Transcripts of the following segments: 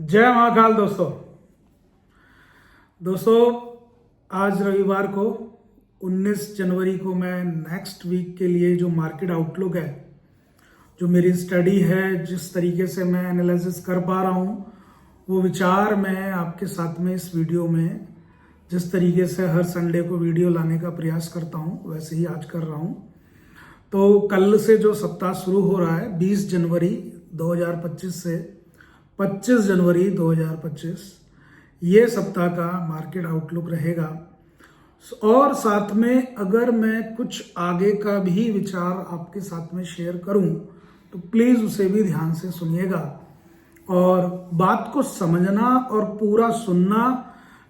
जय महाकाल दोस्तों आज रविवार को 19 जनवरी को मैं नेक्स्ट वीक के लिए जो मार्केट आउटलुक है, जो मेरी स्टडी है, जिस तरीके से मैं एनालिसिस कर पा रहा हूँ, वो विचार मैं आपके साथ में इस वीडियो में जिस तरीके से हर संडे को वीडियो लाने का प्रयास करता हूँ वैसे ही आज कर रहा हूँ। तो कल से जो सप्ताह शुरू हो रहा है 20 जनवरी 2025 से 25 जनवरी 2025, ये सप्ताह का मार्केट आउटलुक रहेगा। और साथ में अगर मैं कुछ आगे का भी विचार आपके साथ में शेयर करूं तो प्लीज़ उसे भी ध्यान से सुनिएगा और बात को समझना और पूरा सुनना,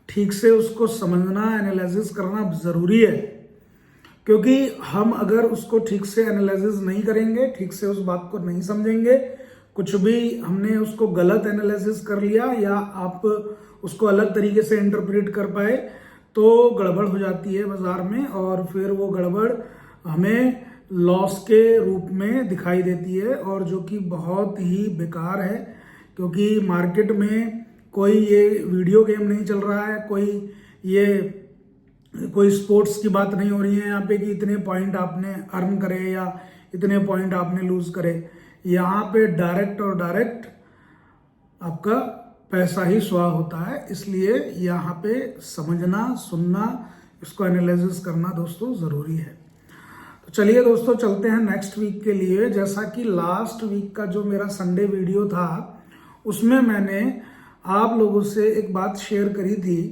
ठीक से उसको समझना, एनालिसिस करना ज़रूरी है। क्योंकि हम अगर उसको ठीक से एनालिसिस नहीं करेंगे, ठीक से उस बात को नहीं समझेंगे, कुछ भी हमने उसको गलत एनालिसिस कर लिया या आप उसको अलग तरीके से इंटरप्रेट कर पाए तो गड़बड़ हो जाती है बाजार में, और फिर वो गड़बड़ हमें लॉस के रूप में दिखाई देती है, और जो कि बहुत ही बेकार है। क्योंकि मार्केट में कोई ये वीडियो गेम नहीं चल रहा है, कोई स्पोर्ट्स की बात नहीं हो रही है यहाँ पे कि इतने पॉइंट आपने अर्न करे या इतने पॉइंट आपने लूज करे। यहाँ पे डायरेक्ट आपका पैसा ही स्वाह होता है। इसलिए यहाँ पे समझना, सुनना, इसको एनालिसिस करना दोस्तों ज़रूरी है। तो चलिए दोस्तों चलते हैं नेक्स्ट वीक के लिए। जैसा कि लास्ट वीक का जो मेरा संडे वीडियो था उसमें मैंने आप लोगों से एक बात शेयर करी थी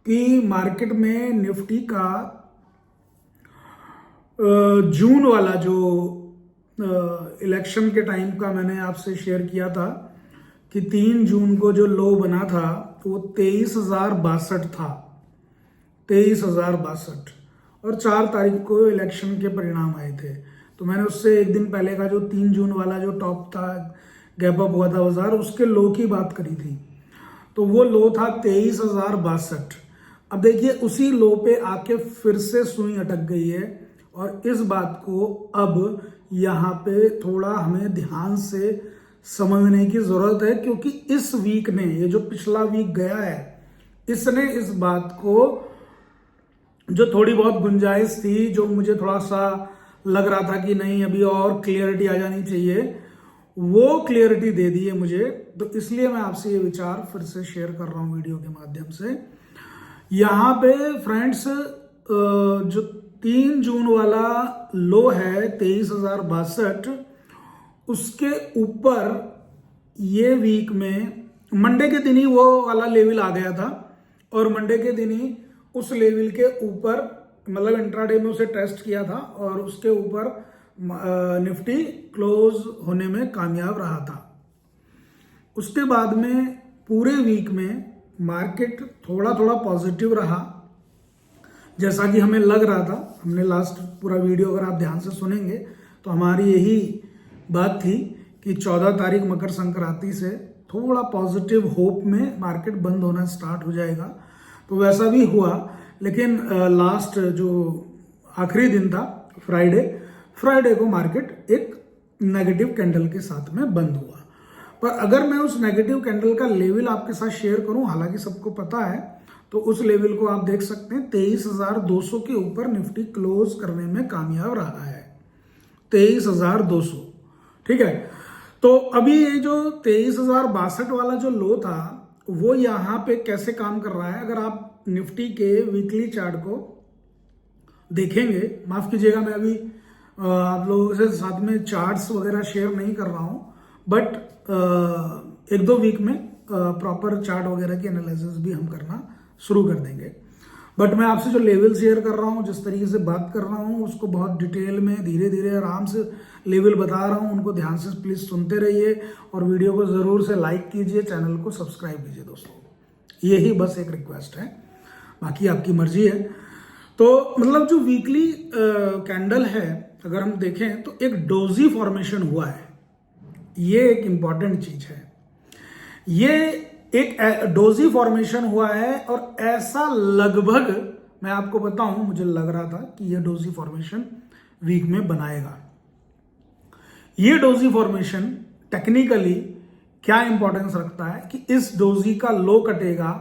कि मार्केट में निफ्टी का जून वाला जो इलेक्शन के टाइम का मैंने आपसे शेयर किया था कि 3 जून को जो लो बना था वो 23,062 था, 23,062, और 4 तारीख को इलेक्शन के परिणाम आए थे। तो मैंने उससे एक दिन पहले का जो 3 जून वाला जो टॉप था, गैप अप हुआ था बाजार, उसके लो की बात करी थी। तो वो लो था 23,062। अब देखिए उसी लो पे आके फिर से सुई अटक गई है, और इस बात को अब यहाँ पे थोड़ा हमें ध्यान से समझने की जरूरत है। क्योंकि इस वीक ने, ये जो पिछला वीक गया है, इसने इस बात को, जो थोड़ी बहुत गुंजाइश थी, जो मुझे थोड़ा सा लग रहा था कि नहीं अभी और क्लियरिटी आ जानी चाहिए, वो क्लियरिटी दे दी है मुझे। तो इसलिए मैं आपसे ये विचार फिर से शेयर कर रहा हूँ वीडियो के माध्यम से। यहाँ पे फ्रेंड्स जो 3 जून वाला लो है 23,062, उसके ऊपर ये वीक में मंडे के दिन ही वो वाला लेवल आ गया था, और मंडे के दिन ही उस लेवल के ऊपर, मतलब इंट्राडे में उसे टेस्ट किया था और उसके ऊपर निफ्टी क्लोज होने में कामयाब रहा था। उसके बाद में पूरे वीक में मार्केट थोड़ा पॉजिटिव रहा, जैसा कि हमें लग रहा था। हमने लास्ट पूरा वीडियो अगर आप ध्यान से सुनेंगे तो हमारी यही बात थी कि 14 तारीख मकर संक्रांति से थोड़ा पॉजिटिव होप में मार्केट बंद होना स्टार्ट हो जाएगा। तो वैसा भी हुआ, लेकिन लास्ट जो आखिरी दिन था फ्राइडे को मार्केट एक नेगेटिव कैंडल के साथ में बंद हुआ। पर अगर मैं उस नेगेटिव कैंडल का लेवल आपके साथ शेयर करूं, हालांकि सबको पता है, तो उस लेवल को आप देख सकते हैं 23,200 के ऊपर निफ्टी क्लोज करने में कामयाब रहा है, 23,200। ठीक है। तो अभी ये जो 23,062 वाला जो लो था वो यहाँ पे कैसे काम कर रहा है, अगर आप निफ्टी के वीकली चार्ट को देखेंगे, माफ कीजिएगा मैं अभी आप लोगों से साथ में चार्ट्स वगैरह शेयर नहीं कर रहा हूं, बट 1-2 वीक में प्रॉपर चार्ट वगैरह की एनालिसिस भी हम करना शुरू कर देंगे। बट मैं आपसे जो लेवल शेयर कर रहा हूँ, जिस तरीके से बात कर रहा हूँ, उसको बहुत डिटेल में धीरे धीरे आराम से लेवल बता रहा हूँ, उनको ध्यान से प्लीज सुनते रहिए और वीडियो को जरूर से लाइक कीजिए, चैनल को सब्सक्राइब कीजिए दोस्तों। यही बस एक रिक्वेस्ट है, बाकी आपकी मर्जी है। तो मतलब जो वीकली कैंडल है अगर हम देखें तो एक डोजी फॉर्मेशन हुआ है, ये एक इंपॉर्टेंट चीज है। ये एक डोजी फॉर्मेशन हुआ है, और ऐसा लगभग मैं आपको बताऊं, मुझे लग रहा था कि यह डोजी फॉर्मेशन वीक में बनाएगा। ये डोजी फॉर्मेशन टेक्निकली क्या इंपॉर्टेंस रखता है कि इस डोजी का लो कटेगा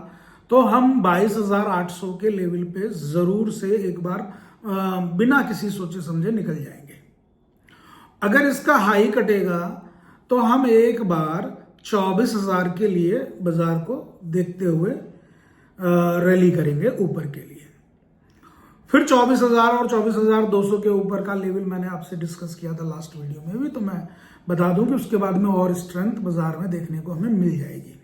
तो हम 22,800 के लेवल पे जरूर से एक बार बिना किसी सोचे समझे निकल जाएंगे। अगर इसका हाई कटेगा तो हम एक बार 24,000 के लिए बाजार को देखते हुए रैली करेंगे ऊपर के लिए। फिर 24,000 और 24,200 के ऊपर का लेवल मैंने आपसे डिस्कस किया था लास्ट वीडियो में भी, तो मैं बता दूं कि उसके बाद में और स्ट्रेंथ बाजार में देखने को हमें मिल जाएगी।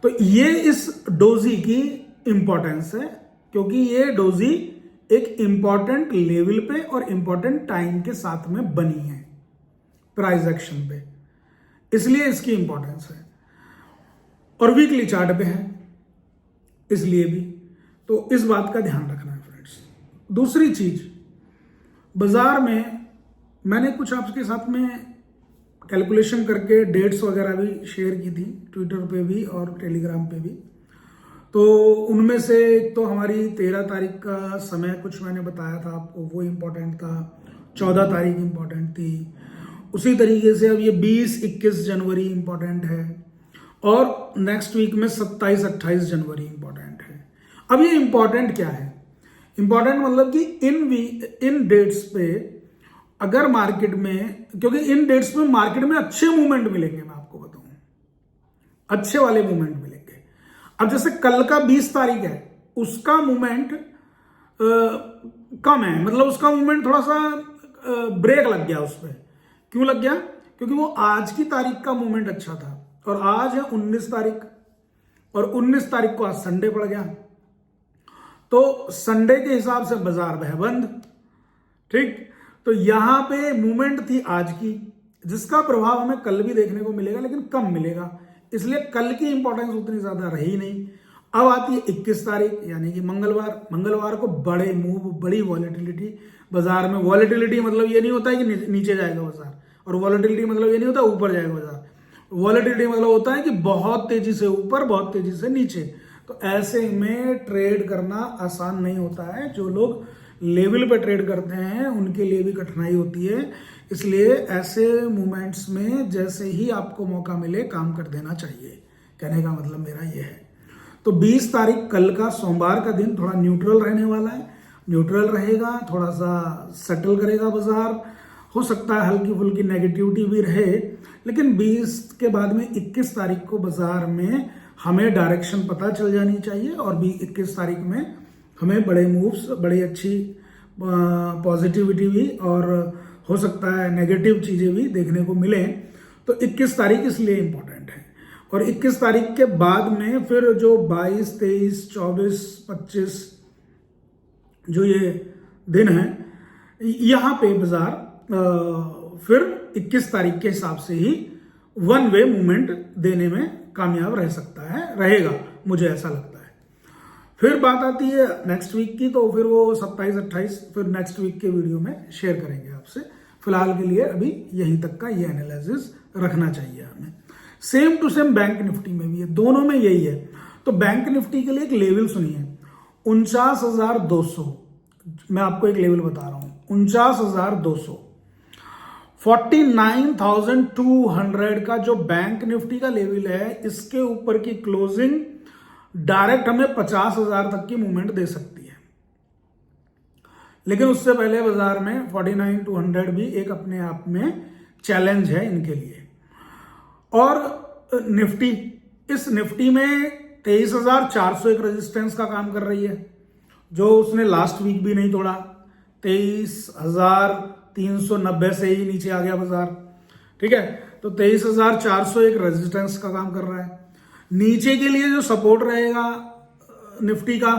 तो ये इस डोजी की इंपॉर्टेंस है, क्योंकि ये डोजी एक इंपॉर्टेंट लेवल पे और इंपॉर्टेंट टाइम के साथ में बनी है प्राइस एक्शन पे, इसलिए इसकी इंपॉर्टेंस है। और वीकली चार्ट पे है इसलिए भी, तो इस बात का ध्यान रखना है फ्रेंड्स। दूसरी चीज, बाजार में मैंने कुछ आपके साथ में कैलकुलेशन करके डेट्स वगैरह भी शेयर की थी, ट्विटर पे भी और टेलीग्राम पे भी। तो उनमें से एक तो हमारी 13 तारीख का समय कुछ मैंने बताया था आपको, वो इंपॉर्टेंट था। 14 तारीख इंपॉर्टेंट थी। उसी तरीके से अब ये 20-21 जनवरी इंपॉर्टेंट है, और नेक्स्ट वीक में 27-28 जनवरी इंपॉर्टेंट है। अब ये इंपॉर्टेंट क्या है? इंपॉर्टेंट मतलब कि इन डेट्स पे अगर मार्केट में, क्योंकि इन डेट्स में मार्केट में अच्छे मूवमेंट मिलेंगे, मैं आपको बताऊं अच्छे वाले मूवमेंट मिलेंगे। अब जैसे कल का 20 तारीख है, उसका मूवमेंट कम है, मतलब उसका मूवमेंट थोड़ा सा ब्रेक लग गया उस पर। क्यों लग गया? क्योंकि वो आज की तारीख का मूवमेंट अच्छा था, और आज है 19 तारीख, और 19 तारीख को आज संडे पड़ गया, तो संडे के हिसाब से बाजार वह बंद। ठीक, तो यहां पे मूवमेंट थी आज की, जिसका प्रभाव हमें कल भी देखने को मिलेगा, लेकिन कम मिलेगा, इसलिए कल की इंपॉर्टेंस उतनी ज्यादा रही नहीं। अब आती है 21 तारीख, यानी कि मंगलवार को बड़े मूव, बड़ी वॉलेटिलिटी बाजार में। वॉलेटिलिटी मतलब ये नहीं होता है कि नीचे जाएगा बाजार, और वॉलेटिलिटी मतलब ये नहीं होता ऊपर जाएगा बाजार। वॉलेटिलिटी मतलब होता है कि बहुत तेजी से ऊपर, बहुत तेजी से नीचे। तो ऐसे में ट्रेड करना आसान नहीं होता है। जो लोग लेवल पे ट्रेड करते हैं उनके लिए भी कठिनाई होती है, इसलिए ऐसे मूवमेंट्स में जैसे ही आपको मौका मिले काम कर देना चाहिए। कहने का मतलब मेरा यह है। तो 20 तारीख कल का सोमवार का दिन थोड़ा न्यूट्रल रहने वाला है, न्यूट्रल रहेगा, थोड़ा सा सेटल करेगा बाजार। हो सकता है हल्की फुल्की नेगेटिविटी भी रहे, लेकिन 20 के बाद में 21 तारीख को बाजार में हमें डायरेक्शन पता चल जानी चाहिए, और भी 21 तारीख में हमें बड़े मूव्स, बड़ी अच्छी पॉजिटिविटी भी, और हो सकता है नेगेटिव चीजें भी देखने को मिले। तो 21 तारीख इसलिए इंपॉर्टेंट है। और 21 तारीख के बाद में फिर जो 22, 23, 24, 25 जो ये दिन है, यहां पे बाजार फिर 21 तारीख के हिसाब से ही वन वे मूवमेंट देने में कामयाब रह सकता है, रहेगा, मुझे ऐसा लगता है। फिर बात आती है नेक्स्ट वीक की, तो फिर वो 27-28 फिर नेक्स्ट वीक के वीडियो में शेयर करेंगे आपसे। फिलहाल के लिए अभी यहीं तक का ये एनालिसिस रखना चाहिए हमें। Same to same bank Nifty में भी है, दोनों में यही है। तो बैंक निफ्टी के लिए एक लेवल सुनिए, 49,200। मैं आपको एक लेवल बता रहा हूं, 49,200। 49,200 का जो बैंक निफ्टी का लेवल है, इसके ऊपर की क्लोजिंग डायरेक्ट हमें 50,000 तक की मूवमेंट दे सकती है। लेकिन उससे पहले बाजार में 49,200 भी एक अपने आप में चैलेंज है इनके लिए। और निफ्टी, इस निफ्टी में 23,400 एक रेजिस्टेंस का काम कर रही है, जो उसने लास्ट वीक भी नहीं तोड़ा। 23,390 से ही नीचे आ गया बाजार। ठीक है, तो 23,400 एक रेजिस्टेंस का काम कर रहा है। नीचे के लिए जो सपोर्ट रहेगा निफ्टी का,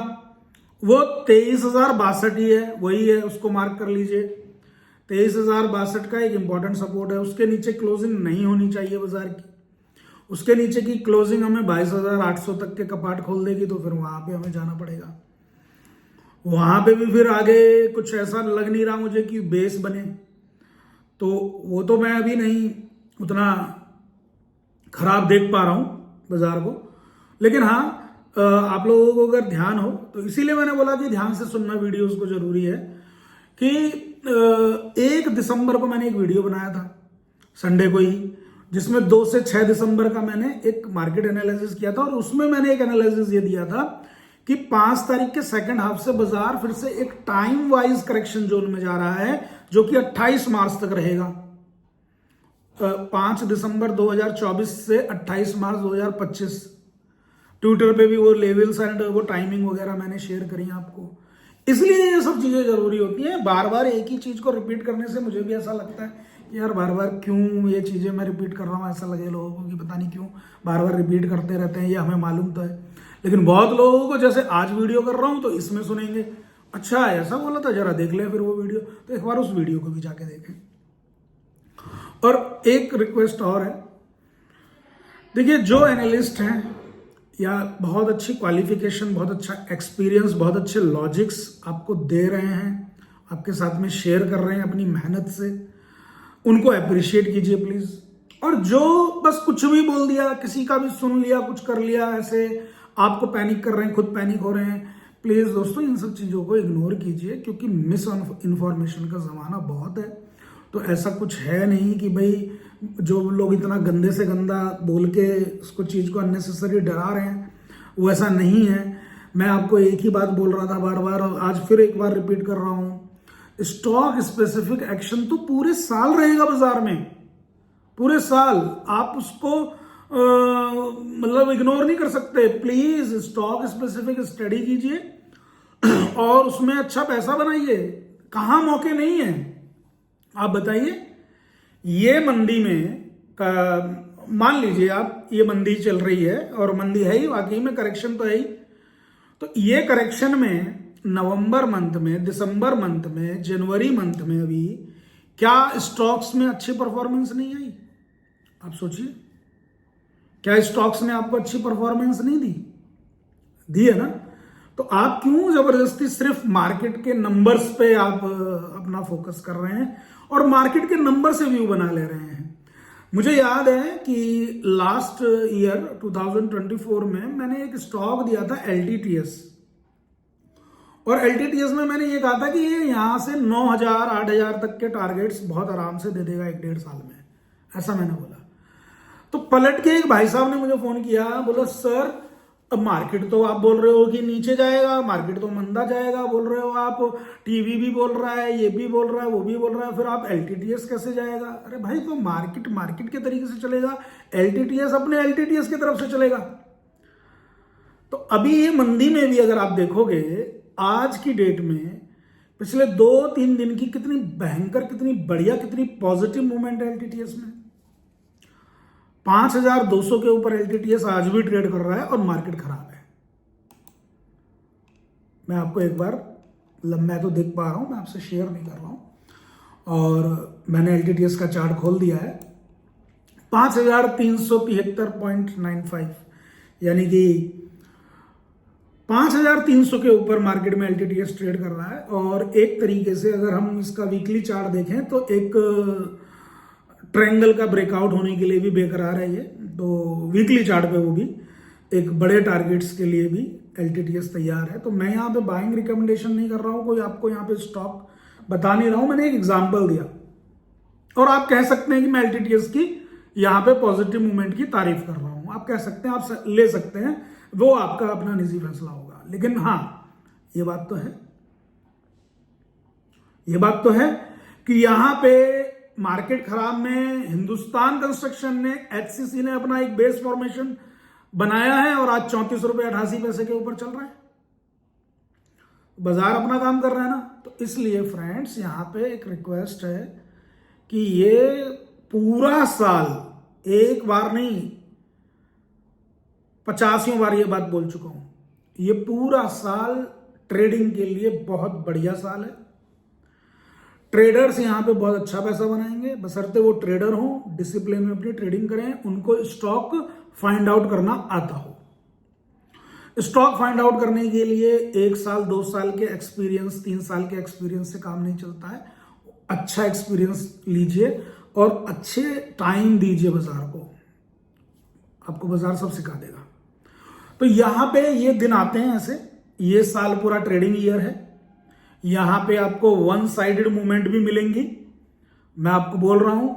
वो 23,062 ही है, वही है, उसको मार्क कर लीजिए। 23,062 का एक इंपॉर्टेंट सपोर्ट है, उसके नीचे क्लोजिंग नहीं होनी चाहिए बाजार की। उसके नीचे की क्लोजिंग हमें 22,800 तक के कपाट खोल देगी, तो फिर वहां पे हमें जाना पड़ेगा। वहां पे भी फिर आगे कुछ ऐसा लग नहीं रहा मुझे कि बेस बने, तो वो तो मैं अभी नहीं उतना खराब देख पा रहा हूं बाजार को। लेकिन हाँ, आप लोगों को अगर ध्यान हो, तो इसीलिए मैंने बोला कि ध्यान से सुनना वीडियोस को जरूरी है। कि 1 दिसंबर को मैंने एक वीडियो बनाया था, संडे को ही, जिसमें 2 से 6 दिसंबर का मैंने एक मार्केट एनालिसिस किया था और उसमें मैंने एक एनालिसिस ये दिया था कि 5 तारीख के सेकंड हाफ से बाजार फिर से एक टाइम वाइज करेक्शन जोन में जा रहा है, जो कि 28 मार्च तक रहेगा। 5 दिसंबर 2024 से 28 मार्च 2025। ट्विटर पे भी वो लेवल्स एंड वो टाइमिंग वगैरह मैंने शेयर करी आपको। इसलिए ये सब चीजें जरूरी होती हैं। बार बार एक ही चीज को रिपीट करने से मुझे भी ऐसा लगता है कि यार बार बार क्यों ये चीजें मैं रिपीट कर रहा हूँ, ऐसा लगे लोगों को कि पता नहीं क्यों बार बार रिपीट करते रहते हैं, ये हमें मालूम तो है। लेकिन बहुत लोगों को जैसे आज वीडियो कर रहा हूं तो इसमें सुनेंगे अच्छा ऐसा बोला था, जरा देख लें फिर वो वीडियो, तो एक बार उस वीडियो को भी जाके देखें। और एक रिक्वेस्ट और है, देखिए जो एनालिस्ट हैं या बहुत अच्छी क्वालिफिकेशन, बहुत अच्छा एक्सपीरियंस, बहुत अच्छे लॉजिक्स आपको दे रहे हैं, आपके साथ में शेयर कर रहे हैं अपनी मेहनत से, उनको अप्रिशिएट कीजिए प्लीज। और जो बस कुछ भी बोल दिया, किसी का भी सुन लिया, कुछ कर लिया, ऐसे आपको पैनिक कर रहे हैं, खुद पैनिक हो रहे हैं, प्लीज दोस्तों इन सब चीजों को इग्नोर कीजिए, क्योंकि मिस इन्फॉर्मेशन का जमाना बहुत है। तो ऐसा कुछ है नहीं कि भाई जो लोग इतना गंदे से गंदा बोल के उसको चीज को अननेसेसरी डरा रहे हैं, वो ऐसा नहीं है। मैं आपको एक ही बात बोल रहा था बार बार, और आज फिर एक बार रिपीट कर रहा हूं, स्टॉक स्पेसिफिक एक्शन तो पूरे साल रहेगा बाजार में, पूरे साल। आप उसको मतलब इग्नोर नहीं कर सकते। प्लीज स्टॉक स्पेसिफिक स्टडी कीजिए और उसमें अच्छा पैसा बनाइए। कहां मौके नहीं है आप बताइए। ये मंदी में मान लीजिए आप, ये मंदी चल रही है और मंदी है ही, वाकई में करेक्शन तो है ही। तो ये करेक्शन में नवंबर मंथ में, दिसंबर मंथ में, जनवरी मंथ में अभी क्या स्टॉक्स में अच्छी परफॉर्मेंस नहीं आई? आप सोचिए, क्या स्टॉक्स ने आपको अच्छी परफॉर्मेंस नहीं दी है ना? तो आप क्यों जबरदस्ती सिर्फ मार्केट के नंबर्स पे आप अपना फोकस कर रहे हैं और मार्केट के नंबर से व्यू बना ले रहे हैं? मुझे याद है कि लास्ट ईयर 2024 में मैंने एक स्टॉक दिया था LTTS, और LTTS में मैंने ये कहा था कि ये यहां से 9,000 8,000 तक के टारगेट्स बहुत आराम से दे देगा 1-1.5 साल में, ऐसा मैंने बोला। तो पलट के एक भाई साहब ने मुझे फोन किया, बोला सर अब मार्केट तो आप बोल रहे हो कि नीचे जाएगा, मार्केट तो मंदा जाएगा बोल रहे हो आप, टीवी भी बोल रहा है, ये भी बोल रहा है, वो भी बोल रहा है, फिर आप LTTS कैसे जाएगा? अरे भाई तो मार्केट के तरीके से चलेगा, LTTS अपने LTTS की तरफ से चलेगा। तो अभी ये मंदी में भी अगर आप देखोगे आज की डेट में, पिछले 2-3 दिन की कितनी भयंकर, कितनी बढ़िया, कितनी पॉजिटिव मूवमेंट है LTTS में। 5,200 के ऊपर LTTS आज भी ट्रेड कर रहा है और मार्केट खराब है। मैं आपको एक बार, मैं तो देख पा रहा हूं, मैं आपसे शेयर नहीं कर रहा हूं, और मैंने LTTS का चार्ट खोल दिया है। 5,373.95 यानी कि 5,300 के ऊपर मार्केट में LTTS ट्रेड कर रहा है। और एक तरीके से अगर हम इसका वीकली चार्ट देखें तो एक ट्रायंगल का ब्रेकआउट होने के लिए भी बेकरार है ये। तो वीकली चार्ट पे वो भी एक बड़े टारगेट्स के लिए भी LTTS तैयार है। तो मैं यहाँ पे बाइंग रिकमेंडेशन नहीं कर रहा हूँ, कोई आपको यहाँ पे स्टॉक बता नहीं रहा हूँ, मैंने एक एग्जांपल दिया। और आप कह सकते हैं कि मैं LTTS की यहाँ पे पॉजिटिव मूवमेंट की तारीफ कर रहा हूँ, आप कह सकते हैं, आप ले सकते हैं, वो आपका अपना निजी फैसला होगा। लेकिन हाँ ये बात तो है कि यहाँ पे मार्केट खराब में हिंदुस्तान कंस्ट्रक्शन ने, HCC ने अपना एक बेस फॉर्मेशन बनाया है और आज 34 रुपए 88 पैसे के ऊपर चल रहा है। बाजार अपना काम कर रहा है ना। तो इसलिए फ्रेंड्स यहां पे एक रिक्वेस्ट है कि ये पूरा साल, एक बार नहीं 50 बार ये बात बोल चुका हूं, ये पूरा साल ट्रेडिंग के लिए बहुत बढ़िया साल है। ट्रेडर्स यहां पे बहुत अच्छा पैसा बनाएंगे, बशर्ते वो ट्रेडर हो, डिसिप्लिन में अपनी ट्रेडिंग करें, उनको स्टॉक फाइंड आउट करना आता हो। स्टॉक फाइंड आउट करने के लिए 1 साल 2 साल के एक्सपीरियंस, 3 साल के एक्सपीरियंस से काम नहीं चलता है। अच्छा एक्सपीरियंस लीजिए और अच्छे टाइम दीजिए बाजार को, आपको बाजार सब सिखा देगा। तो यहां पे ये दिन आते हैं ऐसे, ये साल पूरा ट्रेडिंग ईयर है। यहां पे आपको वन साइडेड मूवमेंट भी मिलेंगी। मैं आपको बोल रहा हूं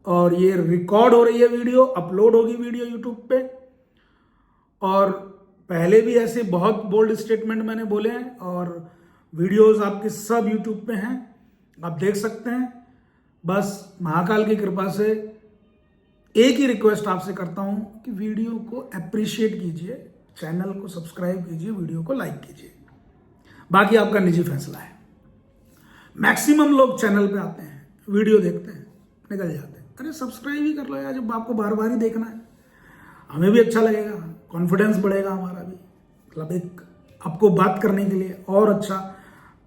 और ये रिकॉर्ड हो रही है वीडियो, अपलोड होगी वीडियो यूट्यूब पे। और पहले भी ऐसे बहुत बोल्ड स्टेटमेंट मैंने बोले हैं और वीडियोस आपके सब यूट्यूब पे हैं, आप देख सकते हैं। बस महाकाल की कृपा से एक ही रिक्वेस्ट आपसे करता हूं कि वीडियो को अप्रिशिएट कीजिए, चैनल को सब्सक्राइब कीजिए, वीडियो को लाइक कीजिए, बाकी आपका निजी फैसला है। मैक्सिमम लोग चैनल पे आते हैं, वीडियो देखते हैं, निकल जाते हैं। अरे सब्सक्राइब ही कर लो यार, जब आपको बार बार ही देखना है, हमें भी अच्छा लगेगा, कॉन्फिडेंस बढ़ेगा हमारा भी, मतलब एक आपको बात करने के लिए और अच्छा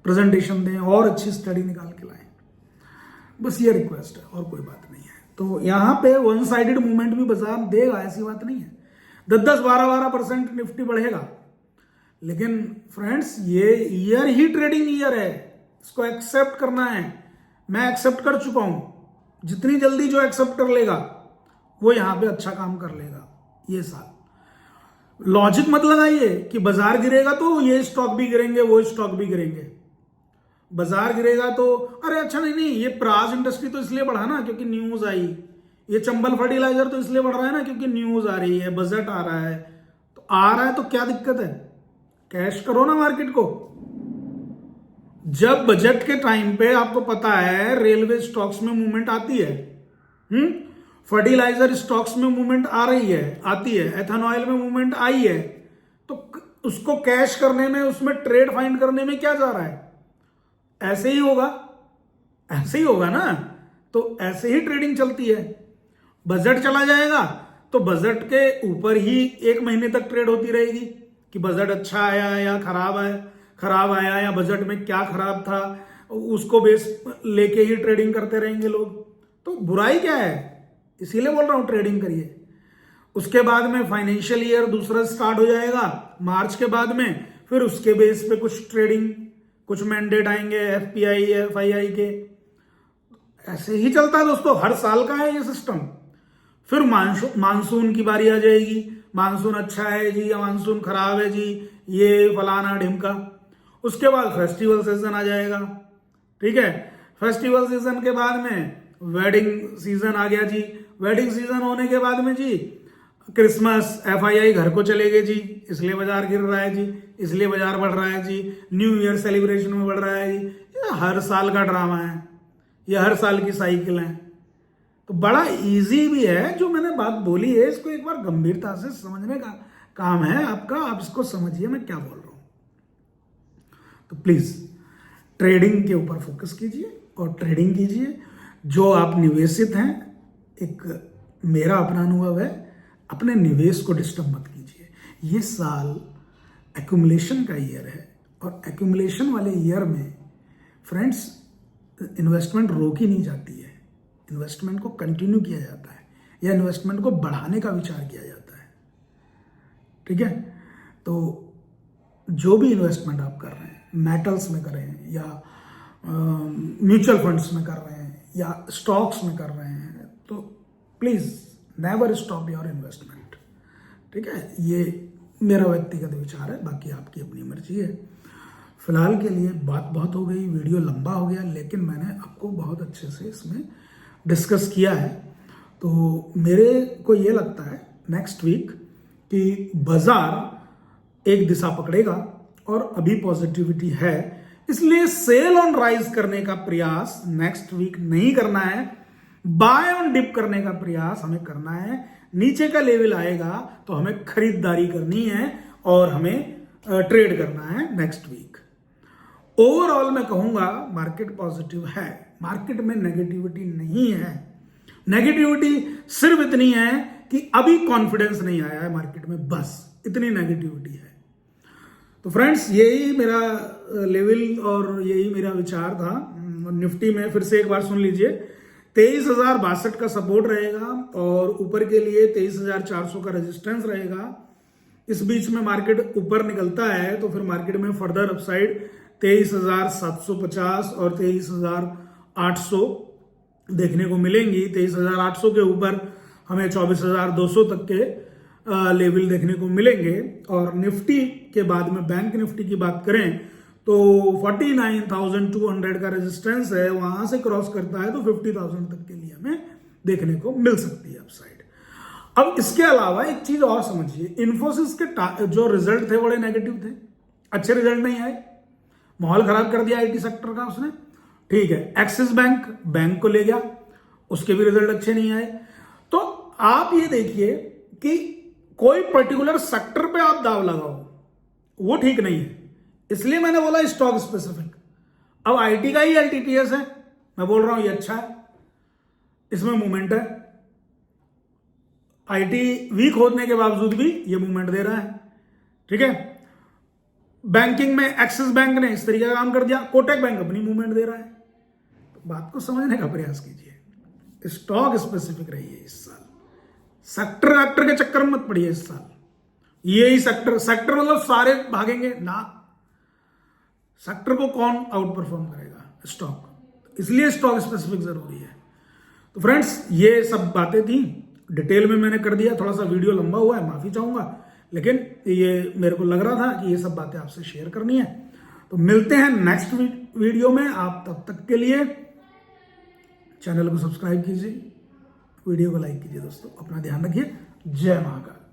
प्रेजेंटेशन दें और अच्छी स्टडी निकाल के लाएं। बस ये रिक्वेस्ट है और कोई बात नहीं है। तो यहाँ पे वन साइडेड मूवमेंट भी बाजार देगा, ऐसी बात नहीं है। 10-10, 12-12% निफ्टी बढ़ेगा, लेकिन फ्रेंड्स ये ईयर ही ट्रेडिंग ईयर है, इसको एक्सेप्ट करना है। मैं एक्सेप्ट कर चुका हूं, जितनी जल्दी जो एक्सेप्ट कर लेगा वो यहां पे अच्छा काम कर लेगा ये साल। लॉजिक मत लगाइए कि बाजार गिरेगा तो ये स्टॉक भी गिरेंगे, वो स्टॉक भी गिरेंगे। बाजार गिरेगा तो अरे अच्छा नहीं, ये प्राज इंडस्ट्री तो इसलिए बढ़ा ना क्योंकि न्यूज आई, ये चंबल फर्टिलाइजर तो इसलिए बढ़ रहा है ना क्योंकि न्यूज आ रही है, बजट आ रहा है। तो आ रहा है तो क्या दिक्कत है, कैश करो ना मार्केट को। जब बजट के टाइम पे आपको पता है रेलवे स्टॉक्स में मूवमेंट आती है, फर्टिलाइजर स्टॉक्स में मूवमेंट आ रही है, आती है, एथेनॉल में मूवमेंट आई है, तो उसको कैश करने में, उसमें ट्रेड फाइंड करने में क्या जा रहा है? ऐसे ही होगा, ऐसे ही होगा ना। तो ऐसे ही ट्रेडिंग चलती है। बजट चला जाएगा तो बजट के ऊपर ही एक महीने तक ट्रेड होती रहेगी कि बजट अच्छा आया या खराब आया या बजट में क्या खराब था, उसको बेस लेके ही ट्रेडिंग करते रहेंगे लोग। तो बुराई क्या है, इसीलिए बोल रहा हूं ट्रेडिंग करिए। उसके बाद में फाइनेंशियल ईयर दूसरा स्टार्ट हो जाएगा मार्च के बाद में, फिर उसके बेस पे कुछ ट्रेडिंग, कुछ मैंडेट आएंगे एफपीआई, एफआईआई के। ऐसे ही चलता है दोस्तों, हर साल का है ये सिस्टम। फिर मानसून की बारी आ जाएगी, मानसून अच्छा है जी या मानसून खराब है जी, ये फलाना ढिमका। उसके बाद फेस्टिवल सीजन आ जाएगा, ठीक है। फेस्टिवल सीजन के बाद में वेडिंग सीजन आ गया जी, वेडिंग सीजन होने के बाद में जी क्रिसमस, एफआईआई घर को चलेगे जी, इसलिए बाजार गिर रहा है जी, इसलिए बाजार बढ़ रहा है जी, न्यू ईयर सेलिब्रेशन में बढ़ रहा है जी। ये हर साल का ड्रामा है, ये हर साल की साइकिल है। तो बड़ा इजी भी है, जो मैंने बात बोली है इसको एक बार गंभीरता से समझने का काम है आपका, आप इसको समझिए मैं क्या बोल रहा हूं। तो प्लीज ट्रेडिंग के ऊपर फोकस कीजिए और ट्रेडिंग कीजिए। जो आप निवेशित हैं, एक मेरा अपना अनुभव है, अपने निवेश को डिस्टर्ब मत कीजिए। ये साल एक्यूमुलेशन का ईयर है और एक्यूमुलेशन वाले ईयर में फ्रेंड्स इन्वेस्टमेंट रोकी नहीं जाती है, इन्वेस्टमेंट को कंटिन्यू किया जाता है या इन्वेस्टमेंट को बढ़ाने का विचार किया जाता है, ठीक है। तो जो भी इन्वेस्टमेंट आप कर रहे हैं, मेटल्स में कर रहे हैं या म्यूचुअल फंड्स में कर रहे हैं या स्टॉक्स में कर रहे हैं, तो please never stop your investment, ठीक है। ये मेरा व्यक्तिगत विचार है, बाकी आपकी अपनी मर्जी है। फिलहाल के लिए बात बहुत हो गई, वीडियो लंबा हो गया, लेकिन मैंने आपको बहुत अच्छे से इसमें डिस्कस किया है। तो मेरे को ये लगता है नेक्स्ट वीक कि बाजार एक दिशा पकड़ेगा और अभी पॉजिटिविटी है, इसलिए सेल ऑन राइज करने का प्रयास नेक्स्ट वीक नहीं करना है, बाय ऑन डिप करने का प्रयास हमें करना है। नीचे का लेवल आएगा तो हमें खरीदारी करनी है और हमें ट्रेड करना है नेक्स्ट वीक। ओवरऑल मैं कहूंगा मार्केट पॉजिटिव है, मार्केट में नेगेटिविटी नहीं है। नेगेटिविटी सिर्फ इतनी है कि अभी कॉन्फिडेंस नहीं आया है मार्केट में, बस इतनी नेगेटिविटी है। तो फ्रेंड्स यही मेरा लेवल और यही मेरा विचार था। निफ्टी में फिर से एक बार सुन लीजिए, 23,062 का सपोर्ट रहेगा और ऊपर के लिए 23,400 का रेजिस्टेंस रहेगा। इस बीच में मार्केट ऊपर निकलता है तो फिर मार्केट में फर्दर अपसाइड 23,750 और 23,800 देखने को मिलेंगी। 23,800 के ऊपर हमें 24,200 तक के लेवल देखने को मिलेंगे। और निफ्टी के बाद में बैंक निफ्टी की बात करें तो 49,200 का रेजिस्टेंस है, वहां से क्रॉस करता है तो 50,000 तक के लिए हमें देखने को मिल सकती है अपसाइड। अब इसके अलावा एक चीज और समझिए, इन्फोसिस के जो रिजल्ट थे बड़े नेगेटिव थे, अच्छे रिजल्ट नहीं आए, माहौल खराब कर दिया आईटी सेक्टर का उसने। ठीक है, एक्सिस बैंक को ले गया, उसके भी रिजल्ट अच्छे नहीं आए। तो आप ये देखिए कि कोई पर्टिकुलर सेक्टर पे आप दाव लगाओ, वो ठीक नहीं है। इसलिए मैंने बोला स्टॉक स्पेसिफिक। अब आईटी का ही एलटीटीएस है, मैं बोल रहा हूं ये अच्छा है, इसमें मूवमेंट है। आईटी वीक होने के बावजूद भी ये मूवमेंट दे रहा है। ठीक है, बैंकिंग में एक्सिस बैंक ने इस तरीके का काम कर दिया, कोटक बैंक अपनी मूवमेंट दे रहा है। तो बात को समझने का प्रयास कीजिए, स्टॉक स्पेसिफिक रहिए इस साल, सेक्टर के चक्कर में मत पड़िए इस साल। यही सेक्टर मतलब सारे भागेंगे ना, सेक्टर को कौन आउट परफॉर्म करेगा? स्टॉक। इसलिए स्टॉक स्पेसिफिक जरूरी है। तो फ्रेंड्स, ये सब बातें थी, डिटेल में मैंने कर दिया, थोड़ा सा वीडियो लंबा हुआ है, माफी चाहूंगा, लेकिन ये मेरे को लग रहा था कि ये सब बातें आपसे शेयर करनी है। तो मिलते हैं नेक्स्ट वीडियो में। आप तब तक के लिए चैनल को सब्सक्राइब कीजिए, वीडियो को लाइक कीजिए। दोस्तों अपना ध्यान रखिए। जय महाकाल।